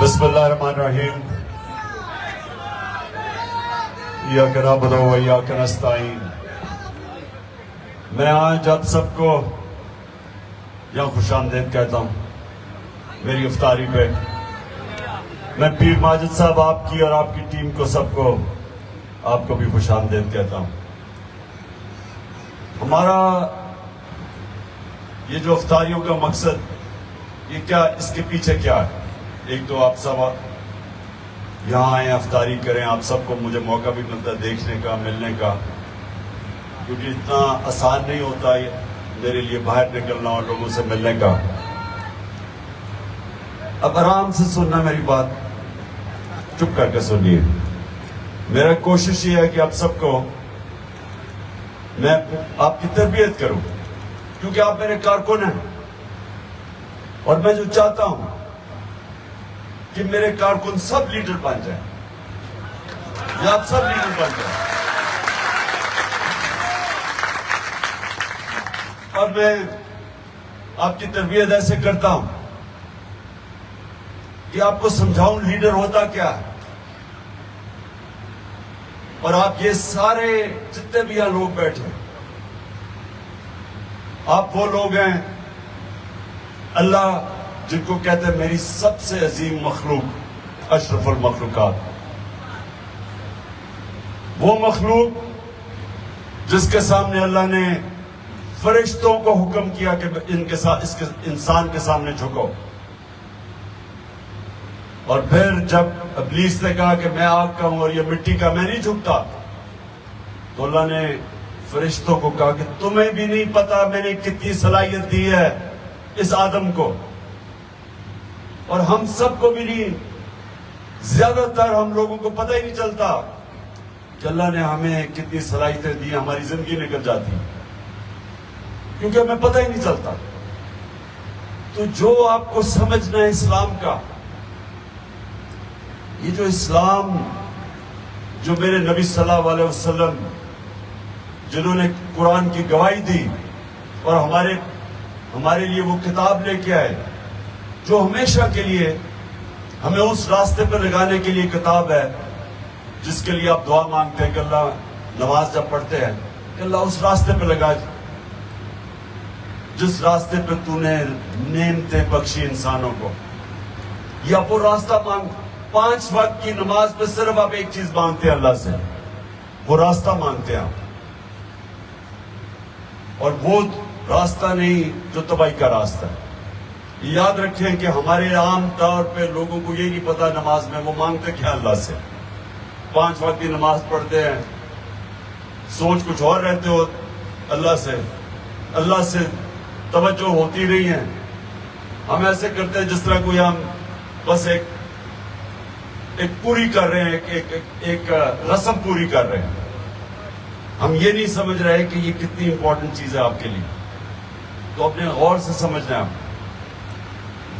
بسم اللہ الرحمن الرحیم ایاک نعبد و ایاک نستعین۔ میں آج آپ سب کو یہاں خوش آمدید کہتا ہوں میری افطاری پہ۔ میں پیر ماجد صاحب آپ کی اور آپ کی ٹیم کو سب کو آپ کو بھی خوش آمدید کہتا ہوں۔ ہمارا یہ جو افطاریوں کا مقصد یہ کیا، اس کے پیچھے کیا ہے؟ ایک تو آپ سب یہاں آئیں افطاری کریں، آپ سب کو مجھے موقع بھی ملتا ہے دیکھنے کا، ملنے کا، کیونکہ اتنا آسان نہیں ہوتا میرے لیے باہر نکلنا اور لوگوں سے ملنے کا۔ اب آرام سے سننا میری بات، چپ کر کے سنیے۔ میرا کوشش یہ ہے کہ آپ سب کو میں آپ کی تربیت کروں، کیونکہ آپ میرے کارکن ہیں، اور میں جو چاہتا ہوں کہ میرے کارکن سب لیڈر بن جائیں، یا آپ سب لیڈر بن جائیں۔ اور میں آپ کی تربیت ایسے کرتا ہوں کہ آپ کو سمجھاؤں لیڈر ہوتا کیا ہے، اور آپ یہ سارے جتنے بھی یہاں لوگ بیٹھے ہیں، آپ وہ لوگ ہیں اللہ جن کو کہتے ہیں میری سب سے عظیم مخلوق، اشرف المخلوقات، وہ مخلوق جس کے سامنے اللہ نے فرشتوں کو حکم کیا کہ ان کے ساتھ اس انسان کے سامنے جھکو، اور پھر جب ابلیس نے کہا کہ میں آگ کا ہوں اور یہ مٹی کا، میں نہیں جھکتا، تو اللہ نے فرشتوں کو کہا کہ تمہیں بھی نہیں پتا میں نے کتنی صلاحیت دی ہے اس آدم کو، اور ہم سب کو بھی نہیں، زیادہ تر ہم لوگوں کو پتہ ہی نہیں چلتا کہ اللہ نے ہمیں کتنی صلاحیتیں دی، ہماری زندگی نکل جاتی کیونکہ ہمیں پتہ ہی نہیں چلتا۔ تو جو آپ کو سمجھنا ہے اسلام کا، یہ جو اسلام جو میرے نبی صلی اللہ علیہ وسلم جنہوں نے قرآن کی گواہی دی اور ہمارے لیے وہ کتاب لے کے آئے جو ہمیشہ کے لیے ہمیں اس راستے پر لگانے کے لیے کتاب ہے، جس کے لیے آپ دعا مانگتے ہیں کہ اللہ، نماز جب پڑھتے ہیں کہ اللہ اس راستے پہ لگا جس راستے پہ تو نے نعمتیں بخشی انسانوں کو، یا وہ راستہ مانگ۔ 5 وقت کی نماز پہ صرف آپ ایک چیز مانگتے ہیں اللہ سے، وہ راستہ مانگتے ہیں آپ، اور وہ راستہ نہیں جو تباہی کا راستہ ہے۔ یاد رکھیں کہ ہمارے عام طور پہ لوگوں کو یہ نہیں پتا نماز میں وہ مانگتے کیا اللہ سے۔ 5 وقت کی نماز پڑھتے ہیں، سوچ کچھ اور رہتے ہو، اللہ سے توجہ ہوتی نہیں ہے۔ ہم ایسے کرتے ہیں جس طرح کوئی ہم بس ایک پوری کر رہے ہیں، ایک رسم پوری کر رہے ہیں۔ ہم یہ نہیں سمجھ رہے کہ یہ کتنی امپورٹنٹ چیز ہے آپ کے لیے، تو اپنے غور سے سمجھنا ہے آپ۔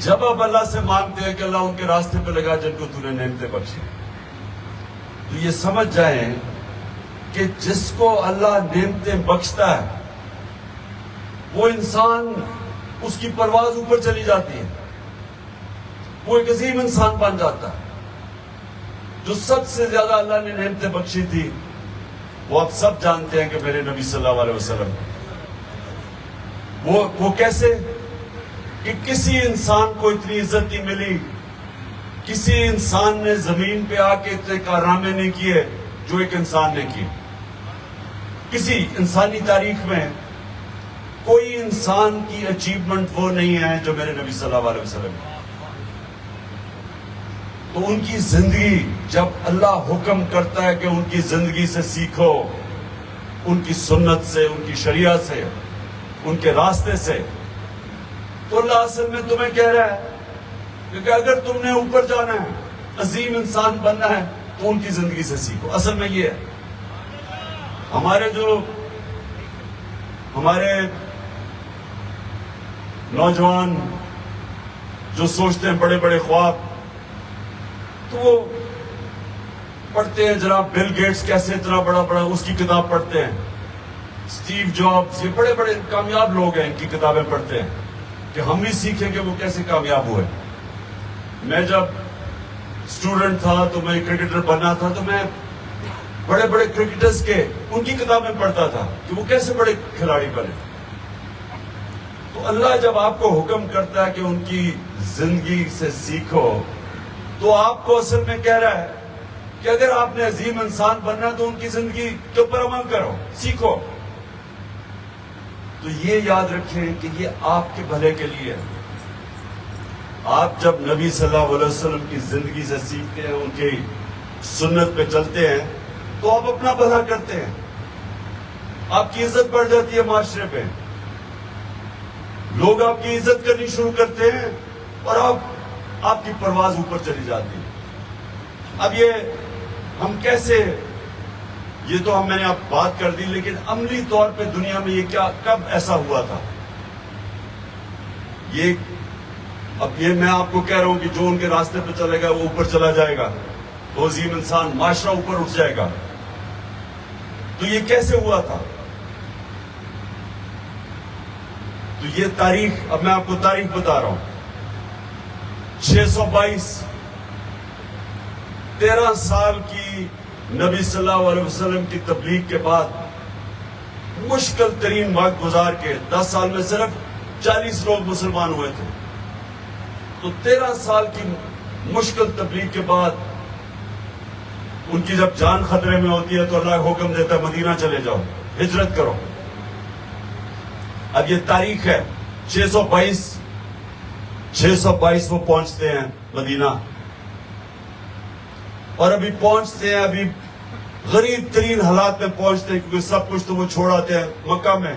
جب آپ اللہ سے مانگتے ہیں کہ اللہ ان کے راستے پہ لگا جن کو تو نے نعمتیں بخشی، تو یہ سمجھ جائیں کہ جس کو اللہ نعمتیں بخشتا ہے وہ انسان، اس کی پرواز اوپر چلی جاتی ہے، وہ ایک عظیم انسان بن جاتا ہے۔ جو سب سے زیادہ اللہ نے نعمتیں بخشی تھی وہ آپ سب جانتے ہیں کہ میرے نبی صلی اللہ علیہ وسلم، وہ کیسے کہ کسی انسان کو اتنی عزت نہیں ملی، کسی انسان نے زمین پہ آ کے اتنے کارنامے نہیں کیے جو ایک انسان نے کیے۔ کسی انسانی تاریخ میں کوئی انسان کی اچیومنٹ وہ نہیں ہے جو میرے نبی صلی اللہ علیہ وسلم۔ تو ان کی زندگی، جب اللہ حکم کرتا ہے کہ ان کی زندگی سے سیکھو، ان کی سنت سے، ان کی شریعت سے، ان کے راستے سے، تو اللہ اصل میں تمہیں کہہ رہا ہے کہ اگر تم نے اوپر جانا ہے، عظیم انسان بننا ہے، تو ان کی زندگی سے سیکھو۔ اصل میں یہ ہے ہمارے نوجوان جو سوچتے ہیں بڑے بڑے خواب، تو وہ پڑھتے ہیں جناب بل گیٹس کیسے اتنا بڑا اس کی کتاب پڑھتے ہیں، اسٹیو جابز، یہ بڑے بڑے کامیاب لوگ ہیں، ان کی کتابیں پڑھتے ہیں کہ ہم بھی سیکھیں کہ وہ کیسے کامیاب ہوئے۔ میں جب اسٹوڈنٹ تھا تو میں کرکٹر بننا تھا تو میں بڑے بڑے کرکٹرز کے ان کی کتابیں پڑھتا تھا کہ وہ کیسے بڑے کھلاڑی بنے. تو اللہ جب آپ کو حکم کرتا ہے کہ ان کی زندگی سے سیکھو تو آپ کو اصل میں کہہ رہا ہے کہ اگر آپ نے عظیم انسان بننا تو ان کی زندگی کے اوپر عمل کرو, سیکھو. تو یہ یاد رکھیں کہ یہ آپ کے بھلے کے لیے ہے. آپ جب نبی صلی اللہ علیہ وسلم کی زندگی سے سیکھتے ہیں, ان کی سنت پہ چلتے ہیں تو آپ اپنا بھلا کرتے ہیں, آپ کی عزت بڑھ جاتی ہے معاشرے پہ, لوگ آپ کی عزت کرنی شروع کرتے ہیں اور آپ کی پرواز اوپر چلی جاتی ہے. اب یہ ہم کیسے, یہ تو میں نے اب بات کر دی, لیکن عملی طور پہ دنیا میں یہ کیا کب ایسا ہوا تھا؟ اب یہ میں آپ کو کہہ رہا ہوں کہ جو ان کے راستے پہ چلے گا وہ اوپر چلا جائے گا, وہ عظیم انسان, معاشرہ اوپر اٹھ جائے گا. تو یہ کیسے ہوا تھا؟ تو یہ تاریخ, اب میں آپ کو تاریخ بتا رہا ہوں. 622 13 سال کی نبی صلی اللہ علیہ وسلم کی تبلیغ کے بعد مشکل ترین وقت گزار کے 10 سال میں صرف 40 لوگ مسلمان ہوئے تھے. تو 13 سال کی مشکل تبلیغ کے بعد ان کی جب جان خطرے میں ہوتی ہے تو اللہ حکم دیتا ہے مدینہ چلے جاؤ, ہجرت کرو. اب یہ تاریخ ہے 622 وہ پہنچتے ہیں مدینہ, اور ابھی پہنچتے ہیں, ابھی غریب ترین حالات میں پہنچتے ہیں کیونکہ سب کچھ تو وہ چھوڑ آتے ہیں مکہ میں.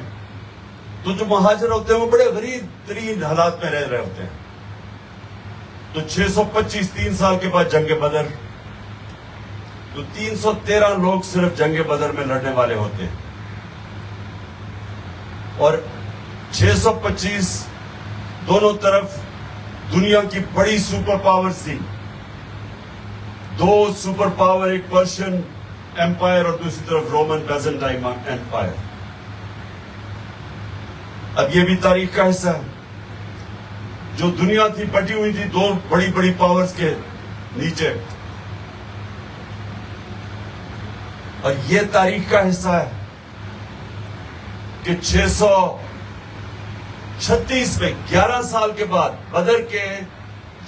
تو جو مہاجر ہوتے ہیں وہ بڑے غریب ترین حالات میں رہ رہے ہوتے ہیں. تو 625 3 سال کے بعد جنگ بدر, تو 313 لوگ صرف جنگ بدر میں لڑنے والے ہوتے ہیں, اور 625 دونوں طرف دنیا کی بڑی سپر پاورز تھی. 2 سپر پاور, ایک پرشین ایمپائر اور دوسری طرف رومن بیزنٹائن ایمپائر. اب یہ بھی تاریخ کا حصہ ہے. جو دنیا تھی بٹی ہوئی تھی 2 بڑی بڑی پاورز کے نیچے, اور یہ تاریخ کا حصہ ہے کہ 636 میں 11 سال کے بعد, بدر کے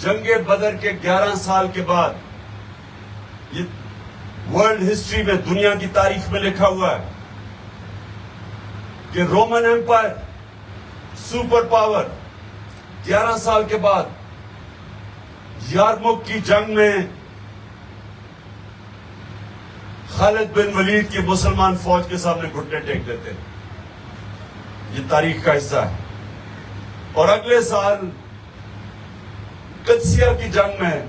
جنگ بدر کے 11 سال کے بعد, یہ ورلڈ ہسٹری میں, دنیا کی تاریخ میں لکھا ہوا ہے کہ رومن ایمپائر سپر پاور 11 سال کے بعد یارموک کی جنگ میں خالد بن ولید کی مسلمان فوج کے سامنے گھٹنے ٹیک دیتے. یہ تاریخ کا حصہ ہے. اور اگلے سال قدسیہ کی جنگ میں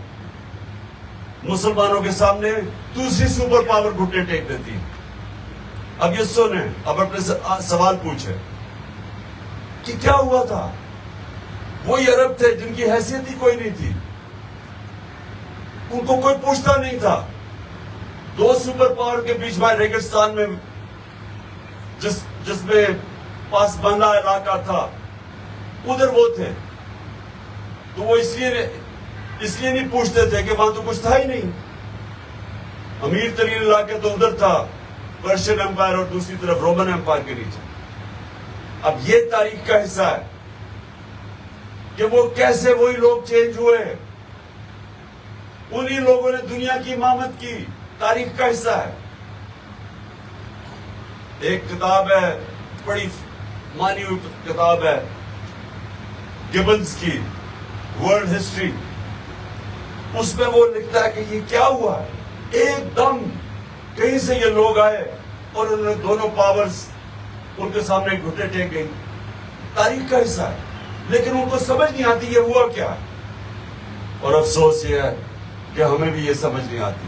مسلمانوں کے سامنے دوسری سپر پاور گھٹنے ٹیک دیتی. اب یہ سنیں, اب اپنے سوال پوچھیں کہ کیا ہوا تھا؟ وہی عرب تھے جن کی حیثیت ہی کوئی نہیں تھی, ان کو کوئی پوچھتا نہیں تھا. 2 سپر پاور کے بیچ میں ریگستان میں جس میں پاس بندہ علاقہ تھا, ادھر وہ تھے. تو وہ اس لیے نہیں پوچھتے تھے کہ وہاں تو کچھ تھا ہی نہیں. امیر ترین علاقہ تو ادھر تھا, پرشین ایمپائر اور دوسری طرف رومن ایمپائر کے نیچے. اب یہ تاریخ کا حصہ ہے کہ وہ کیسے وہی لوگ چینج ہوئے, انہی لوگوں نے دنیا کی امامت کی. تاریخ کا حصہ ہے. ایک کتاب ہے, بڑی مانی ہوئی کتاب ہے گبنز کی, ورلڈ ہسٹری. اس میں وہ لکھتا ہے کہ یہ کیا ہوا ہے, ایک دم کہیں سے یہ لوگ آئے اور انہوں نے دونوں پاورز ان کے سامنے گھٹنے ٹیک گئی. تاریخ کا حصہ ہے, لیکن ان کو سمجھ نہیں آتی یہ ہوا کیا. اور افسوس یہ ہے کہ ہمیں بھی یہ سمجھ نہیں آتی.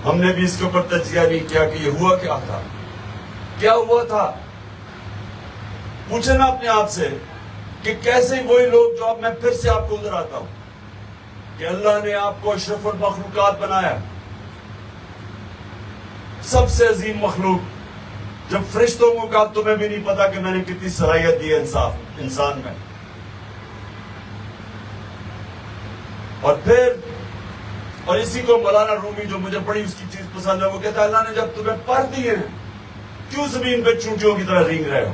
ہم نے بھی اس کے اوپر تجزیہ نہیں کیا کہ یہ ہوا کیا تھا, کیا ہوا تھا. پوچھنا اپنے آپ سے کہ کیسے وہی لوگ, جو اب میں پھر سے آپ کو ادھر آتا ہوں کہ اللہ نے آپ کو اشرف المخلوقات بنایا, سب سے عظیم مخلوق. جب فرشتوں کو کہا تمہیں بھی نہیں پتا کہ میں نے کتنی صلاحیت دی ہے انسان میں. اور پھر اور اسی کو مولانا رومی جو مجھے بڑی اس کی چیز پسند ہے وہ کہتا ہے اللہ نے جب تمہیں پر دیے ہیں کیوں زمین پہ چونٹیوں کی طرح رینگ رہے ہو؟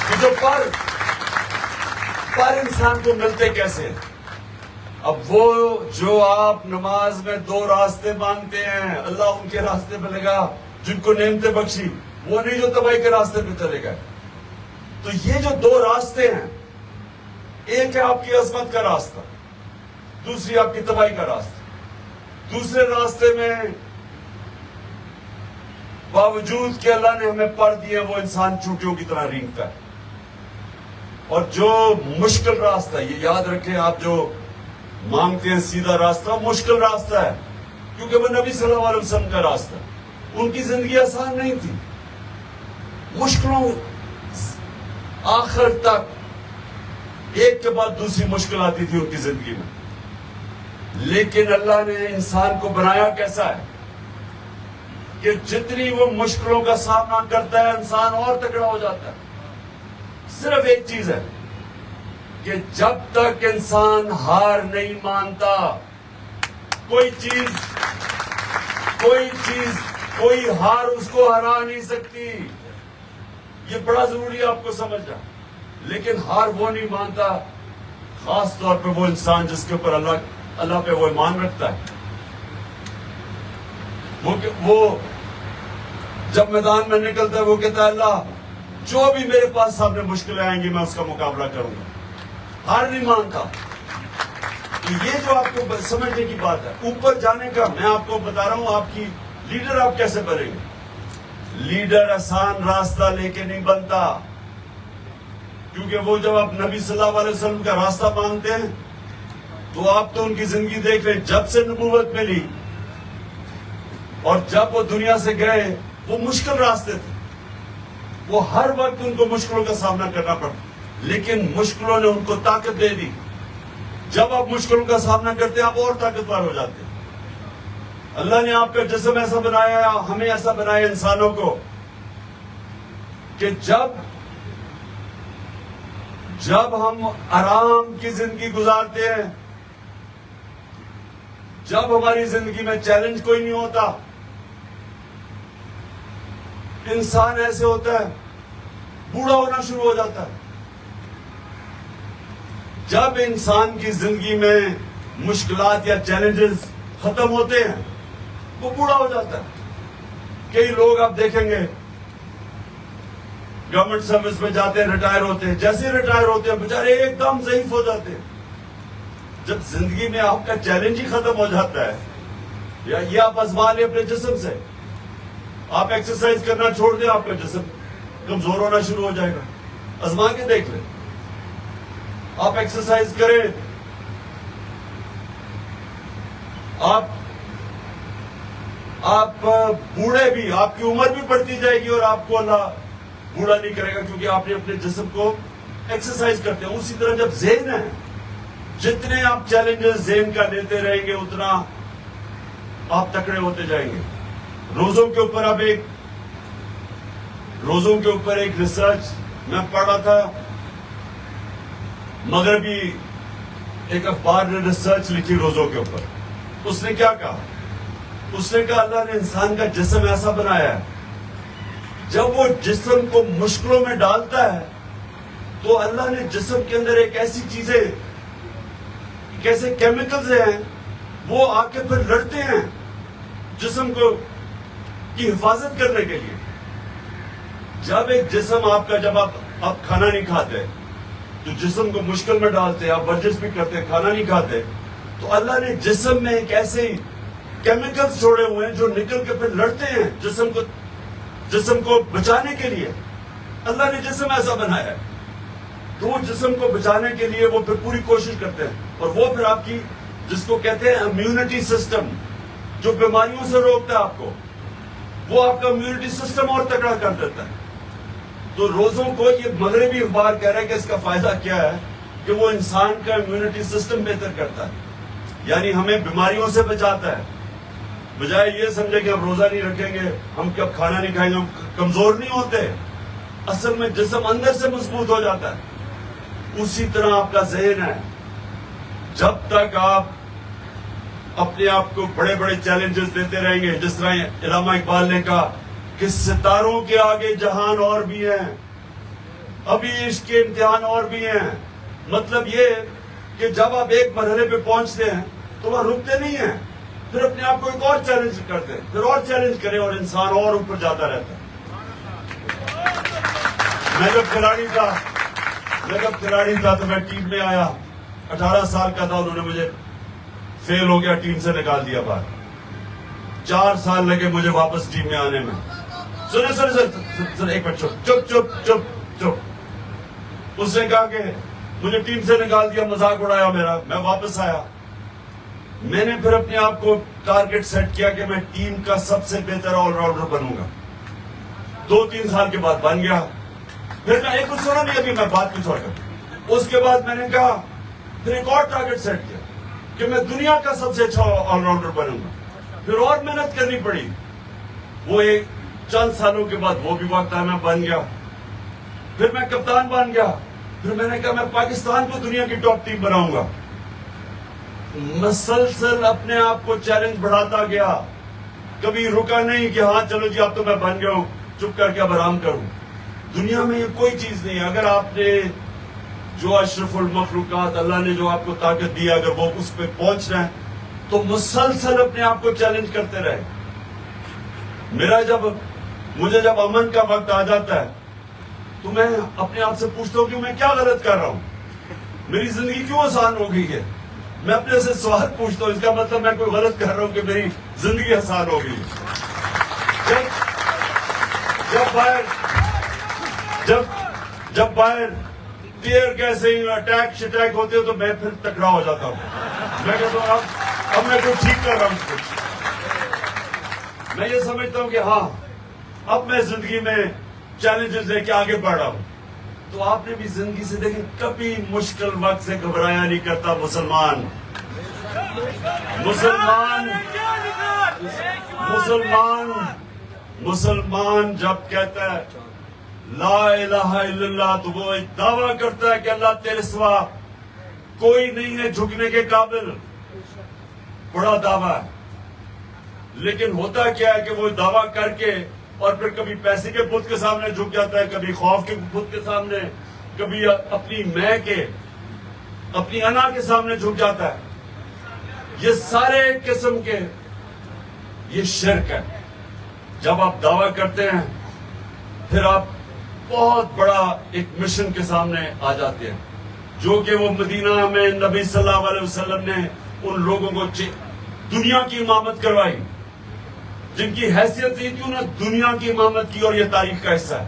کہ جو پر انسان کو ملتے کیسے؟ اب وہ جو آپ نماز میں 2 راستے مانگتے ہیں اللہ ان کے راستے پہ لگا جن کو نعمتیں بخشی، وہ نہیں جو تباہی کے راستے پہ چلے گئے. تو یہ جو 2 راستے ہیں، ایک ہے آپ کی عظمت کا راستہ، دوسری آپ کی تباہی کا راستہ. دوسرے راستے میں باوجود کہ اللہ نے ہمیں پر دیے وہ انسان چونٹیوں کی طرح رینگتا ہے. اور جو مشکل راستہ، یہ یاد رکھیں آپ جو مانگتے ہیں سیدھا راستہ، مشکل راستہ ہے کیونکہ وہ نبی صلی اللہ علیہ وسلم کا راستہ ہے. ان کی زندگی آسان نہیں تھی، مشکلوں آخر تک ایک کے بعد دوسری مشکل آتی تھی ان کی زندگی میں. لیکن اللہ نے انسان کو بنایا کیسا ہے کہ جتنی وہ مشکلوں کا سامنا کرتا ہے انسان اور تکڑا ہو جاتا ہے. صرف ایک چیز ہے کہ جب تک انسان ہار نہیں مانتا، کوئی کوئی ہار اس کو ہرا نہیں سکتی. یہ بڑا ضروری ہے آپ کو سمجھنا. لیکن ہار وہ نہیں مانتا، خاص طور پہ وہ انسان جس کے اوپر اللہ پہ وہ ایمان رکھتا ہے. وہ جب میدان میں نکلتا ہے وہ کہتا ہے اللہ جو بھی میرے پاس سامنے مشکلیں آئیں گی میں اس کا مقابلہ کروں گا. ہار نہیں مانتا. یہ جو آپ کو سمجھنے کی بات ہے اوپر جانے کا، میں آپ کو بتا رہا ہوں آپ کی لیڈر آپ کیسے بنیں گے. لیڈر آسان راستہ لے کے نہیں بنتا، کیونکہ وہ جب آپ نبی صلی اللہ علیہ وسلم کا راستہ مانگتے ہیں تو آپ تو ان کی زندگی دیکھ رہے، جب سے نبوت ملی اور جب وہ دنیا سے گئے وہ مشکل راستے تھے. وہ ہر وقت ان کو مشکلوں کا سامنا کرنا پڑا، لیکن مشکلوں نے ان کو طاقت دے دی. جب آپ مشکلوں کا سامنا کرتے ہیں آپ اور طاقتور ہو جاتے ہیں. اللہ نے آپ کا جسم ایسا بنایا، ہمیں ایسا بنایا انسانوں کو کہ جب ہم آرام کی زندگی گزارتے ہیں، جب ہماری زندگی میں چیلنج کوئی نہیں ہوتا، انسان ایسے ہوتا ہے بوڑھا ہونا شروع ہو جاتا ہے. جب انسان کی زندگی میں مشکلات یا چیلنجز ختم ہوتے ہیں وہ بوڑھا ہو جاتا ہے. کئی لوگ آپ دیکھیں گے گورنمنٹ سروس میں جاتے ہیں، ریٹائر ہوتے ہیں، جیسے ریٹائر ہوتے ہیں بیچارے ایک دم ضعیف ہو جاتے ہیں. جب زندگی میں آپ کا چیلنج ہی ختم ہو جاتا ہے، یا یہ آپ آزما لیں اپنے جسم سے، آپ ایکسرسائز کرنا چھوڑ دیں آپ کا جسم کمزور ہونا شروع ہو جائے گا. آزما کے دیکھ لیں. آپ ایکسرسائز کریں، آپ بوڑھے بھی، آپ کی عمر بھی بڑھتی جائے گی اور آپ کو اللہ بوڑھا نہیں کرے گا کیونکہ آپ نے اپنے جسم کو ایکسرسائز کرتے ہیں. اسی طرح جب ذہن ہے، جتنے آپ چیلنجز ذہن کا لیتے رہیں گے اتنا آپ تکڑے ہوتے جائیں گے. روزوں کے اوپر ایک ریسرچ میں پڑھ رہا تھا، مغربی ایک اخبار نے ریسرچ لکھی روزوں کے اوپر. اس نے کیا کہا؟ اس نے کہا اللہ نے انسان کا جسم ایسا بنایا ہے جب وہ جسم کو مشکلوں میں ڈالتا ہے تو اللہ نے جسم کے اندر ایک ایسی چیزیں، ایسے کیمیکلز ہیں وہ آ کے پھر لڑتے ہیں جسم کو کی حفاظت کرنے کے لیے. جب ایک جسم آپ کا، جب آپ کھانا نہیں کھاتے تو جسم کو مشکل میں ڈالتے، آپ ورزش بھی کرتے کھانا نہیں کھاتے، تو اللہ نے جسم میں ایک ایسے کیمیکلز چھوڑے ہوئے ہیں جو نکل کے پھر لڑتے ہیں جسم کو بچانے کے لیے. اللہ نے جسم ایسا بنایا ہے تو جسم کو بچانے کے لیے وہ پھر پوری کوشش کرتے ہیں. اور وہ پھر آپ کی جس کو کہتے ہیں امیونٹی سسٹم، جو بیماریوں سے روکتا ہے آپ کو، وہ آپ کا امیونٹی سسٹم اور تکڑا کر دیتا ہے. تو روزوں کو یہ مغربی اخبار کہہ رہا ہے کہ اس کا فائدہ کیا ہے کہ وہ انسان کا امیونٹی سسٹم بہتر کرتا ہے، یعنی ہمیں بیماریوں سے بچاتا ہے. بجائے یہ سمجھے کہ ہم روزہ نہیں رکھیں گے، ہم کب کھانا نہیں کھائیں گے، ہم کمزور نہیں ہوتے. اصل میں جسم اندر سے مضبوط ہو جاتا ہے. اسی طرح آپ کا ذہن ہے، جب تک آپ اپنے آپ کو بڑے بڑے چیلنجز دیتے رہیں گے. جس طرح علامہ اقبال نے کہا کہ ستاروں کے آگے جہان اور بھی ہیں, ابھی عشق کے امتحان اور بھی ہیں. مطلب یہ کہ جب آپ ایک مرحلے پہ پہنچتے ہیں تو وہ رکتے نہیں ہیں, پھر اپنے آپ کو ایک اور چیلنج کرتے ہیں, پھر اور چیلنج کریں, اور انسان اور اوپر جاتا رہتا ہے. میں جب کھلاڑی تھا تو میں ٹیم میں آیا, 18 سال کا تھا, انہوں نے مجھے فیل ہو گیا, ٹیم سے نکال دیا باہر. 4 سال لگے مجھے واپس ٹیم میں آنے میں. سن ایک منٹ, چپ. اس نے کہا کہ مجھے ٹیم سے نکال دیا, مذاق اڑایا میرا. میں واپس آیا, میں نے پھر اپنے آپ کو ٹارگٹ سیٹ کیا کہ میں ٹیم کا سب سے بہتر آل راؤنڈر بنوں گا. 2-3 سال کے بعد بن گیا. پھر میں ایک کچھ سنا نہیں, ابھی میں بات کی چھوڑ کر. اس کے بعد میں نے کہا پھر ایک اور ٹارگٹ سیٹ کیا کہ میں دنیا کا سب سے اچھا آل راؤنڈر بنوں گا. پھر اور محنت کرنی پڑی. وہ ایک چند سالوں کے بعد وہ بھی وقت آیا, میں بن گیا. پھر میں کپتان بن گیا. پھر میں نے کہا میں پاکستان کو دنیا کی ٹاپ ٹیم بناؤں گا. مسلسل اپنے آپ کو چیلنج بڑھاتا گیا, کبھی رکا نہیں کہ ہاں چلو جی اب تو میں بن گیا ہوں, چپ کر کے اب آرام کروں. دنیا میں یہ کوئی چیز نہیں ہے. اگر آپ نے جو اشرف المخلوقات, اللہ نے جو آپ کو طاقت دی, اگر وہ اس پہ پہنچ رہے ہیں تو مسلسل اپنے آپ کو چیلنج کرتے رہے. مجھے جب امن کا وقت آ جاتا ہے تو میں اپنے آپ سے پوچھتا ہوں کہ میں کیا غلط کر رہا ہوں, میری زندگی کیوں آسان ہو گئی ہے. میں اپنے سے سوال پوچھتا ہوں, اس کا مطلب میں کوئی غلط کر رہا ہوں کہ میری زندگی آسان ہو گئی. جب باہر ٹیئر گیسے اٹیک شٹیک ہوتے ہو تو میں پھر تکڑا ہو جاتا ہوں. میں کہتا ہوں اب میں کچھ ٹھیک کر رہا ہوں کچھ. میں یہ سمجھتا ہوں کہ ہاں اب میں زندگی میں چیلنجز لے کے آگے بڑھ رہا ہوں. تو آپ نے بھی زندگی سے دیکھیں, کبھی مشکل وقت سے گھبرایا نہیں کرتا مسلمان جب کہتا ہے لا الہ الا اللہ تو وہ ایک دعویٰ کرتا ہے کہ اللہ تیرے سوا کوئی نہیں ہے جھکنے کے قابل. بڑا دعویٰ ہے, لیکن ہوتا کیا ہے کہ وہ دعویٰ کر کے اور پھر کبھی پیسے کے بت کے سامنے جھک جاتا ہے, کبھی خوف کے بت کے سامنے, کبھی اپنی میں کے, اپنی انا کے سامنے جھک جاتا ہے. یہ سارے قسم کے یہ شرک ہے. جب آپ دعویٰ کرتے ہیں پھر آپ بہت بڑا ایک مشن کے سامنے آ جاتے ہیں, جو کہ وہ مدینہ میں نبی صلی اللہ علیہ وسلم نے ان لوگوں کو دنیا کی امامت کروائی, جن کی حیثیت یہ تھی انہوں نے دنیا کی امامت کی, اور یہ تاریخ کا حصہ ہے.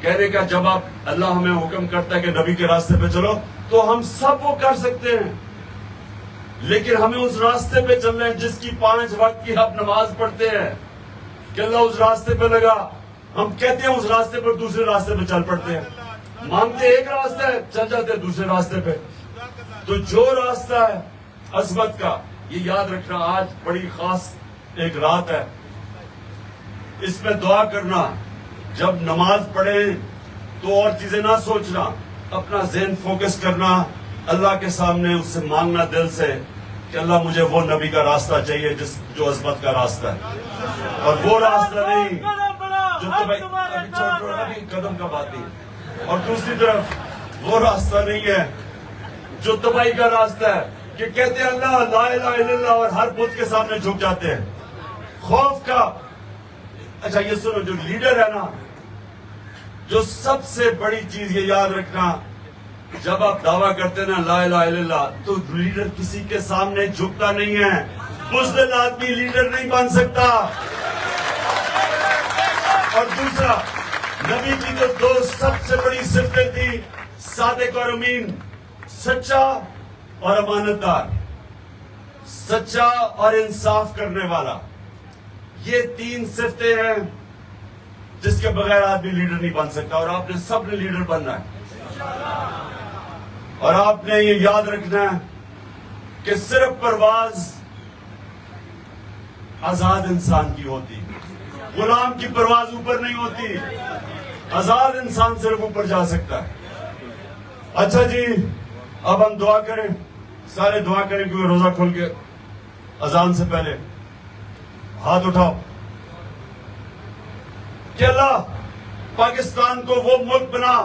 کہنے کا جب آپ اللہ ہمیں حکم کرتا ہے کہ نبی کے راستے پہ چلو تو ہم سب وہ کر سکتے ہیں, لیکن ہمیں اس راستے پہ چلنا ہے جس کی 5 وقت کی آپ نماز پڑھتے ہیں کہ اللہ اس راستے پہ لگا. ہم کہتے ہیں اس راستے پر, دوسرے راستے پہ چل پڑتے ہیں. مانتے ایک راستہ ہے, چل جاتے ہیں دوسرے راستے پہ. تو جو راستہ ہے عظمت کا, یہ یاد رکھنا, آج بڑی خاص ایک رات ہے, اس میں دعا کرنا. جب نماز پڑھیں تو اور چیزیں نہ سوچنا, اپنا ذہن فوکس کرنا اللہ کے سامنے, اس سے مانگنا دل سے کہ اللہ مجھے وہ نبی کا راستہ چاہیے جو عظمت کا راستہ ہے, اور وہ راستہ نہیں جو ابھی قدم کا بات نہیں, اور دوسری طرف وہ راستہ نہیں ہے جو تباہی کا راستہ ہے کہ کہتے ہیں اللہ لا الہ الا اللہ اور ہر بت کے سامنے جھک جاتے ہیں. خوف کا. اچھا یہ سنو, جو لیڈر ہے نا, جو سب سے بڑی چیز یہ یاد رکھنا, جب آپ دعویٰ کرتے ہیں نا لا الہ الا اللہ, تو لیڈر کسی کے سامنے جھکتا نہیں ہے. بزدل آدمی لیڈر نہیں بن سکتا. اور دوسرا, نبی کی جو 2 سب سے بڑی صفتیں تھی, صادق اور امین, سچا اور امانت دار, سچا اور انصاف کرنے والا. یہ 3 صفتیں ہیں جس کے بغیر آدمی لیڈر نہیں بن سکتا, اور آپ نے سب نے لیڈر بننا ہے. اور آپ نے یہ یاد رکھنا ہے کہ صرف پرواز آزاد انسان کی ہوتی, غلام کی پرواز اوپر نہیں ہوتی. آزاد انسان صرف اوپر جا سکتا ہے. اچھا جی, اب ہم دعا کریں, سارے دعا کریں, کیونکہ روزہ کھل کے اذان سے پہلے ہاتھ اٹھاؤ کہ اللہ پاکستان کو وہ ملک بنا،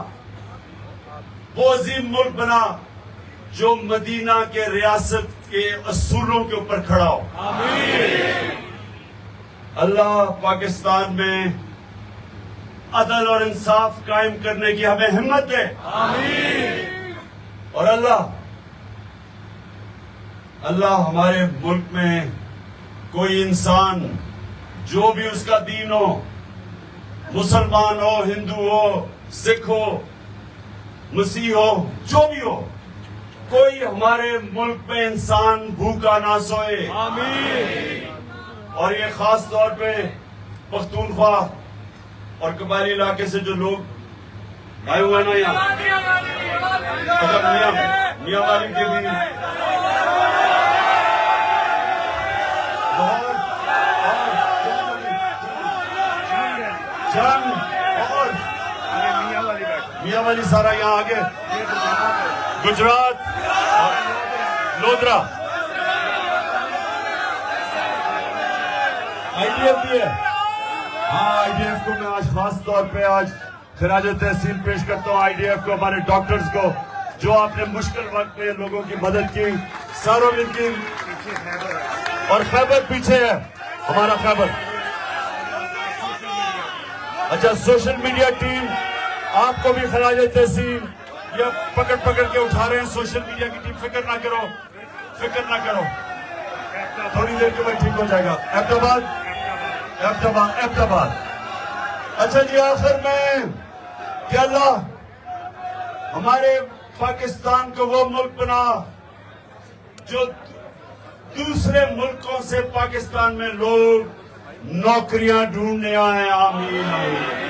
وہ عظیم ملک بنا جو مدینہ کے ریاست کے اصولوں کے اوپر کھڑا ہو۔ اللہ پاکستان میں عدل اور انصاف قائم کرنے کی ہمیں ہمت دے۔ اور اللہ ہمارے ملک میں کوئی انسان جو بھی اس کا دین ہو، مسلمان ہو، ہندو ہو، سکھ ہو، مسیح ہو، جو بھی ہو، کوئی ہمارے ملک میں انسان بھوکا نہ سوئے۔ اور یہ خاص طور پہ پختونخوا اور قبائلی علاقے سے جو لوگ آئے ہوئے نا یہاں، میاں والی کے بھی جنگ اور میاں والی سارا یہاں آگے، گجرات اور لودرا، آئی ڈی ایف بھی ہے۔ ہاں آئی ڈی ایف کو میں آج خاص طور پہ آج خراج تحسین پیش کرتا ہوں، آئی ڈی ایف کو، ہمارے ڈاکٹرز کو، جو آپ نے مشکل وقت میں لوگوں کی مدد کی، ساروں میں کی۔ اور خیبر پیچھے ہے، ہمارا خیبر۔ اچھا سوشل میڈیا ٹیم، آپ کو بھی خراج تحسین، یہ پکڑ کے اٹھا رہے ہیں سوشل میڈیا کی ٹیم، فکر نہ کرو، تھوڑی دیر کے بعد ٹھیک ہو جائے گا۔ احمدآباد۔ اچھا جی، آخر میں کہ اللہ ہمارے پاکستان کو وہ ملک بنا جو دوسرے ملکوں سے پاکستان میں لوگ نوکریاں ڈھونڈنے آئے۔ آمین۔